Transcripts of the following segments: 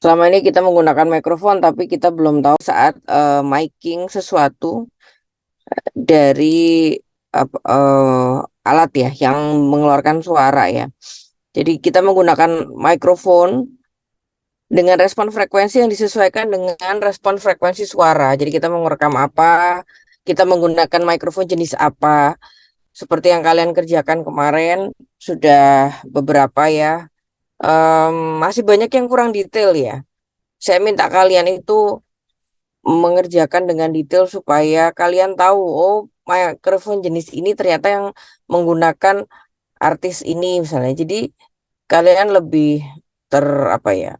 Selama ini kita menggunakan mikrofon, tapi kita belum tahu saat miking sesuatu dari alat ya yang mengeluarkan suara ya. Jadi kita menggunakan mikrofon dengan respon frekuensi yang disesuaikan dengan respon frekuensi suara. Jadi kita mau merekam apa, kita menggunakan mikrofon jenis apa. Seperti yang kalian kerjakan kemarin, sudah beberapa ya. Masih banyak yang kurang detail ya. Saya minta kalian itu mengerjakan dengan detail supaya kalian tahu, oh, mikrofon jenis ini ternyata yang menggunakan artis ini misalnya. Jadi kalian lebih ter apa ya?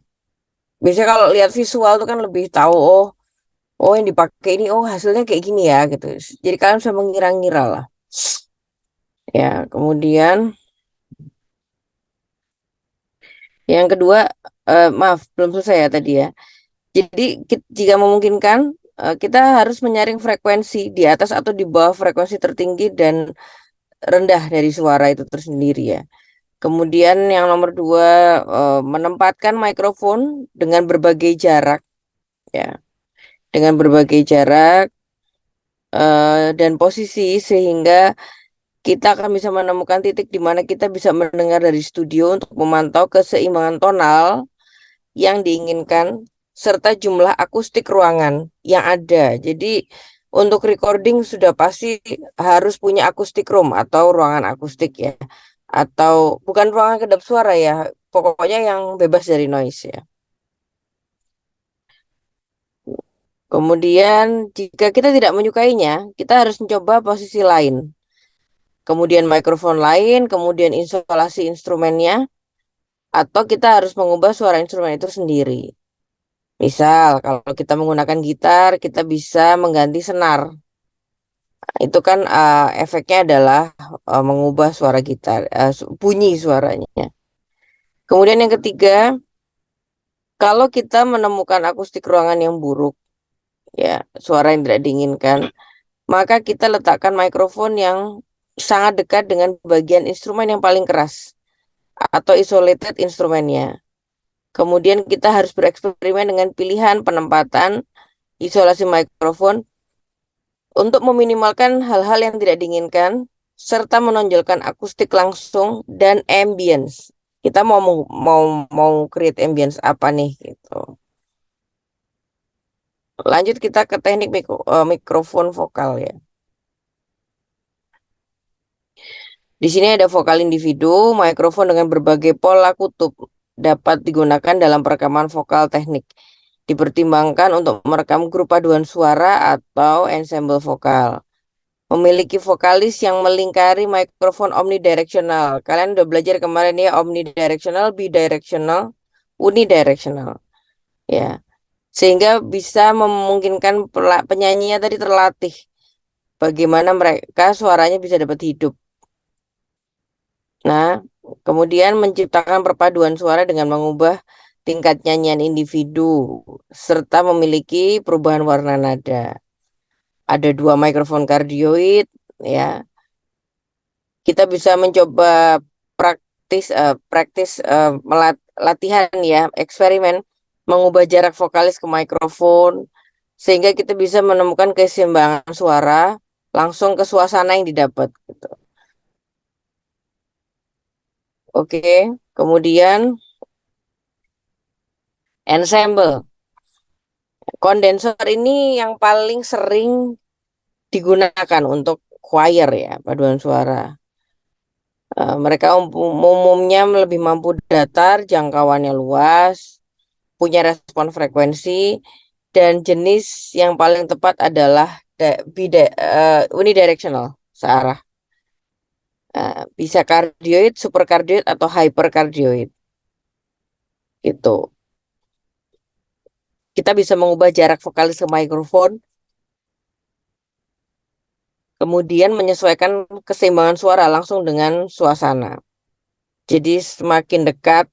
Biasanya kalau lihat visual tuh kan lebih tahu, oh yang dipakai ini, oh hasilnya kayak gini ya gitu. Jadi kalian bisa mengira-ngira lah. Ya, kemudian yang kedua, maaf belum selesai ya tadi ya. Jadi jika memungkinkan, kita harus menyaring frekuensi di atas atau di bawah frekuensi tertinggi dan rendah dari suara itu tersendiri ya. Kemudian yang nomor dua, menempatkan mikrofon dengan berbagai jarak ya, dengan berbagai jarak dan posisi sehingga kita akan bisa menemukan titik di mana kita bisa mendengar dari studio untuk memantau keseimbangan tonal yang diinginkan serta jumlah akustik ruangan yang ada. Jadi untuk recording sudah pasti harus punya akustik room atau ruangan akustik ya. Atau bukan ruangan kedap suara ya. Pokoknya yang bebas dari noise ya. Kemudian jika kita tidak menyukainya, kita harus mencoba posisi lain. Kemudian mikrofon lain, kemudian isolasi instrumennya, atau kita harus mengubah suara instrumen itu sendiri. Misal, kalau kita menggunakan gitar, kita bisa mengganti senar. Itu kan efeknya adalah mengubah suara gitar, bunyi suaranya. Kemudian yang ketiga, kalau kita menemukan akustik ruangan yang buruk, ya, suara yang tidak diinginkan, maka kita letakkan mikrofon yang sangat dekat dengan bagian instrumen yang paling keras atau isolated instrumennya. Kemudian kita harus bereksperimen dengan pilihan penempatan isolasi mikrofon untuk meminimalkan hal-hal yang tidak diinginkan serta menonjolkan akustik langsung dan ambience. Kita mau create ambience apa nih gitu. Lanjut kita ke teknik mikrofon vokal ya. Di sini ada vokal individu, mikrofon dengan berbagai pola kutub dapat digunakan dalam perekaman vokal teknik. Dipertimbangkan untuk merekam grup paduan suara atau ensemble vokal. Memiliki vokalis yang melingkari mikrofon omnidirectional. Kalian udah belajar kemarin ya, omnidirectional, bidirectional, unidirectional. Ya, sehingga bisa memungkinkan penyanyinya tadi terlatih bagaimana mereka suaranya bisa dapat hidup. Nah, kemudian menciptakan perpaduan suara dengan mengubah tingkat nyanyian individu serta memiliki perubahan warna nada. Ada dua mikrofon kardioid, ya. Kita bisa mencoba praktis latihan ya, eksperimen mengubah jarak vokalis ke mikrofon sehingga kita bisa menemukan keseimbangan suara langsung ke suasana yang didapat gitu. Oke, kemudian ensemble. Kondensor ini yang paling sering digunakan untuk choir ya, paduan suara. Mereka umumnya lebih mampu datar, jangkauannya luas, punya respon frekuensi, dan jenis yang paling tepat adalah unidirectional, searah. Bisa kardioid, superkardioid, atau hyperkardioid. Gitu. Kita bisa mengubah jarak vokalis ke mikrofon, kemudian menyesuaikan keseimbangan suara langsung dengan suasana. Jadi semakin dekat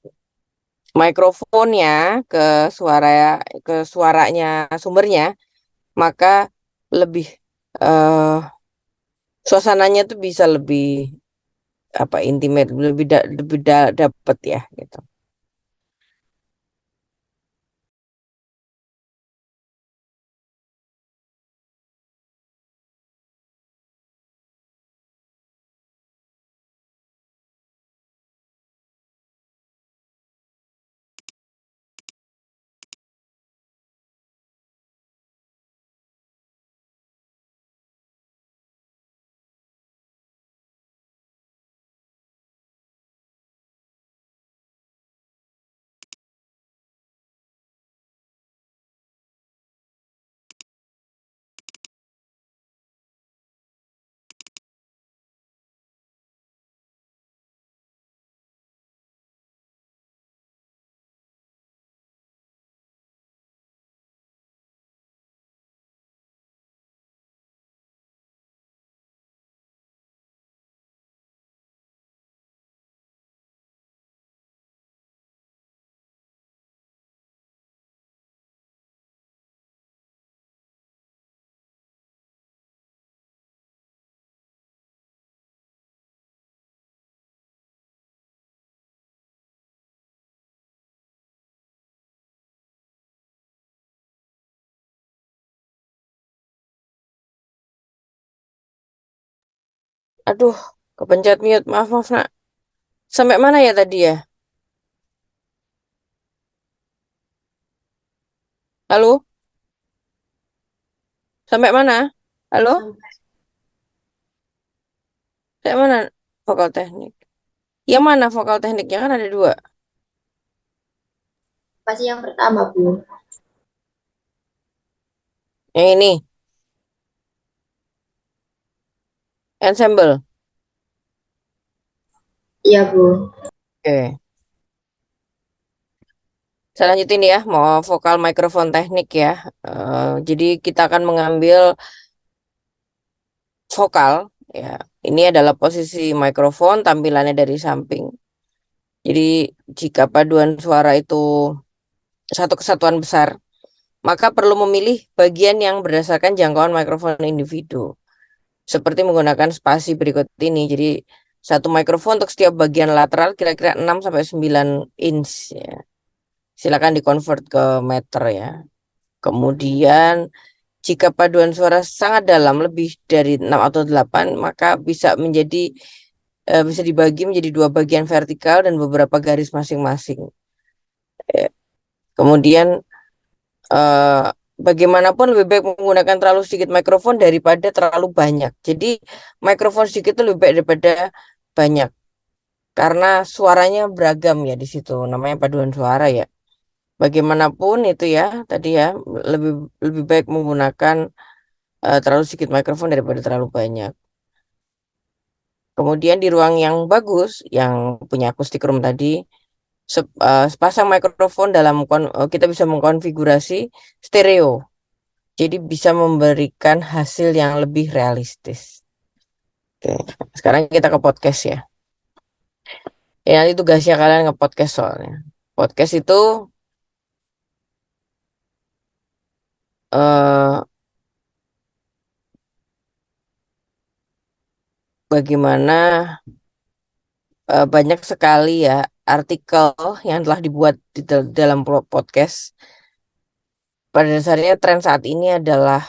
mikrofonnya ke suara ke suaranya sumbernya, maka lebih eh suasananya tuh bisa lebih apa intimate, lebih dapat ya gitu. Aduh, kepencet mute. Maaf, maaf, nak. Sampai mana ya tadi ya? Halo? Sampai mana? Halo? Sampai Sampai mana? Vokal teknik. Yang mana vokal tekniknya kan ada dua. pasti yang pertama, Bu. Yang ini, ensemble. Iya, Bu. Oke. Saya lanjutin ya, mau vokal mikrofon teknik ya. Jadi kita akan mengambil vokal ya. Ini adalah posisi mikrofon tampilannya dari samping. Jadi jika paduan suara itu satu kesatuan besar, maka perlu memilih bagian yang berdasarkan jangkauan mikrofon individu. Seperti menggunakan spasi berikut ini. Jadi satu mikrofon untuk setiap bagian lateral kira-kira 6 sampai 9 inch ya. Silakan dikonvert ke meter ya. Kemudian jika paduan suara sangat dalam lebih dari 6 atau 8 maka bisa dibagi menjadi dua bagian vertikal dan beberapa garis masing-masing. Eh, Kemudian eh, bagaimanapun lebih baik menggunakan terlalu sedikit mikrofon daripada terlalu banyak. Jadi mikrofon sedikit itu lebih baik daripada banyak karena suaranya beragam ya di situ. Namanya paduan suara ya. Bagaimanapun itu ya tadi ya lebih lebih baik menggunakan terlalu sedikit mikrofon daripada terlalu banyak. Kemudian di ruang yang bagus, yang punya acoustic room tadi, sepasang mikrofon kita bisa mengkonfigurasi stereo. Jadi bisa memberikan hasil yang lebih realistis. Oke, sekarang kita ke podcast ya. Ya nanti tugasnya kalian nge-podcast soalnya. Podcast itu eh, bagaimana banyak sekali ya artikel yang telah dibuat dalam podcast. Pada dasarnya tren saat ini adalah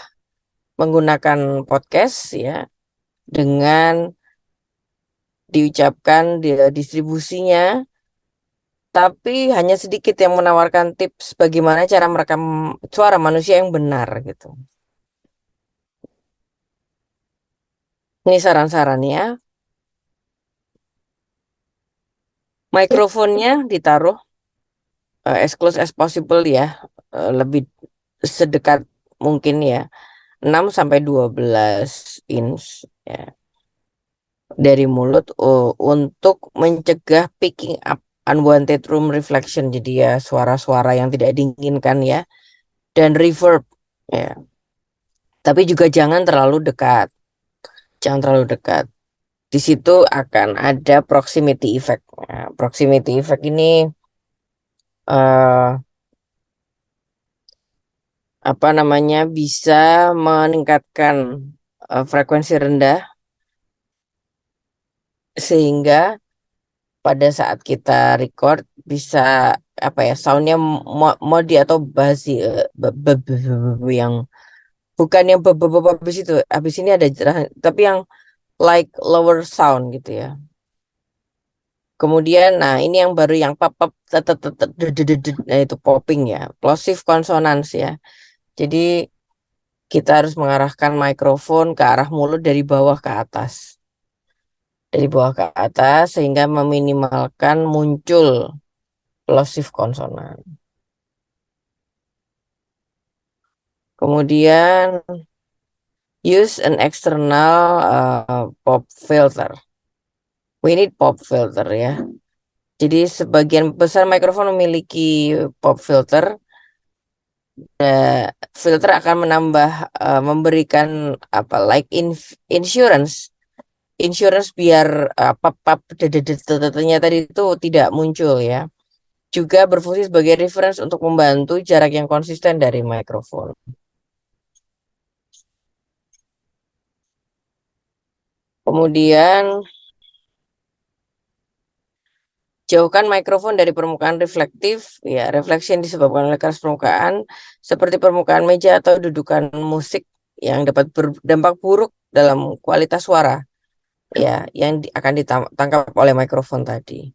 menggunakan podcast ya dengan diucapkan distribusinya, tapi hanya sedikit yang menawarkan tips bagaimana cara merekam suara manusia yang benar gitu. Ini saran-saran ya. Mikrofonnya ditaruh as close as possible ya, lebih sedekat mungkin ya, 6 sampai 12 inch ya dari mulut untuk mencegah picking up unwanted room reflection. Jadi ya suara-suara yang tidak diinginkan ya dan reverb ya. Tapi juga jangan terlalu dekat. Jangan terlalu dekat. Di situ akan ada proximity effect. Nah, proximity effect ini eh, apa namanya bisa meningkatkan frekuensi rendah sehingga pada saat kita record bisa apa ya soundnya modi atau basi yang bukan yang habis itu habis ini ada tapi yang like lower sound gitu ya. Kemudian, nah ini yang baru yang pop-up, nah itu popping ya, plosive consonants ya. Jadi kita harus mengarahkan mikrofon ke arah mulut dari bawah ke atas, dari bawah ke atas sehingga meminimalkan muncul plosive konsonan. Kemudian use an external pop filter. We need pop filter ya. Jadi sebagian besar mikrofon memiliki pop filter. Filter akan memberikan apa like insurance biar pap nya tadi itu tidak muncul ya. Juga berfungsi sebagai reference untuk membantu jarak yang konsisten dari mikrofon. Kemudian jauhkan mikrofon dari permukaan reflektif ya. Refleksi yang disebabkan oleh keras permukaan seperti permukaan meja atau dudukan musik yang dapat berdampak buruk dalam kualitas suara. ya yang akan ditangkap oleh mikrofon tadi.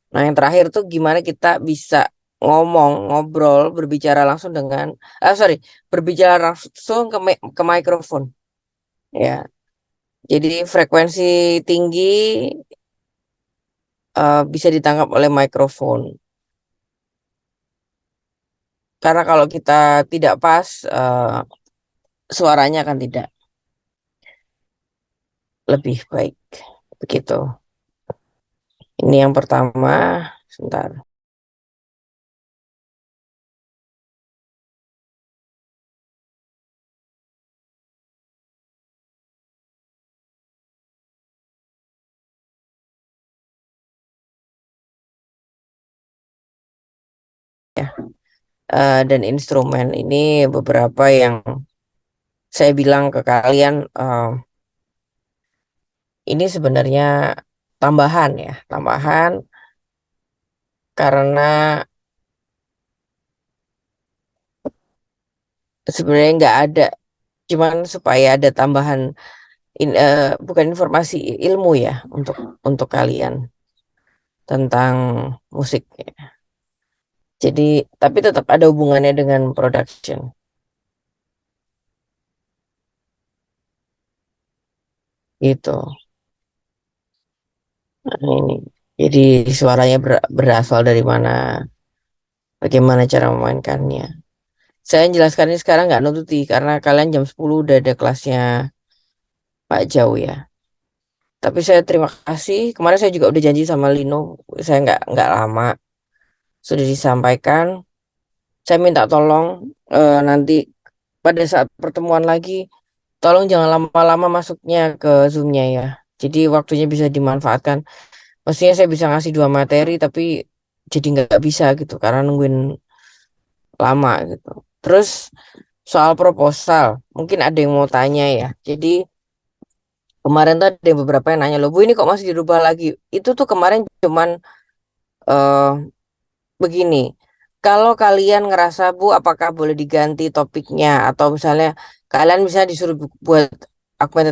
Nah, yang terakhir tuh gimana kita bisa ngomong, ngobrol, berbicara langsung dengan, sorry, berbicara langsung ke mikrofon. Ya, jadi frekuensi tinggi bisa ditangkap oleh mikrofon. Karena kalau kita tidak pas, suaranya akan tidak lebih baik. Begitu. Ini yang pertama. Sebentar. Ya. Dan instrumen ini beberapa yang saya bilang ke kalian, ini sebenarnya tambahan ya, tambahan karena sebenarnya nggak ada, cuman supaya ada tambahan, bukan informasi, ilmu ya untuk kalian tentang musik. Jadi, tapi tetap ada hubungannya dengan production gitu. Nah, ini. Jadi suaranya berasal dari mana, bagaimana cara memainkannya. Saya jelaskan ini sekarang nggak nututi karena kalian jam 10 udah ada kelasnya Pak Jau ya. Tapi saya terima kasih. Kemarin saya juga udah janji sama Lino, saya nggak lama sudah disampaikan. Saya minta tolong, nanti pada saat pertemuan lagi, tolong jangan lama-lama masuknya ke Zoom-nya ya. Jadi waktunya bisa dimanfaatkan. Mestinya saya bisa ngasih dua materi, tapi jadi nggak bisa gitu karena nungguin lama gitu. Terus soal proposal, mungkin ada yang mau tanya ya. Jadi kemarin tuh ada yang beberapa yang nanya loh, Bu ini kok masih dirubah lagi? Itu tuh kemarin cuman, eh begini. Kalau kalian ngerasa Bu, apakah boleh diganti topiknya atau misalnya kalian bisa disuruh buat argumentatif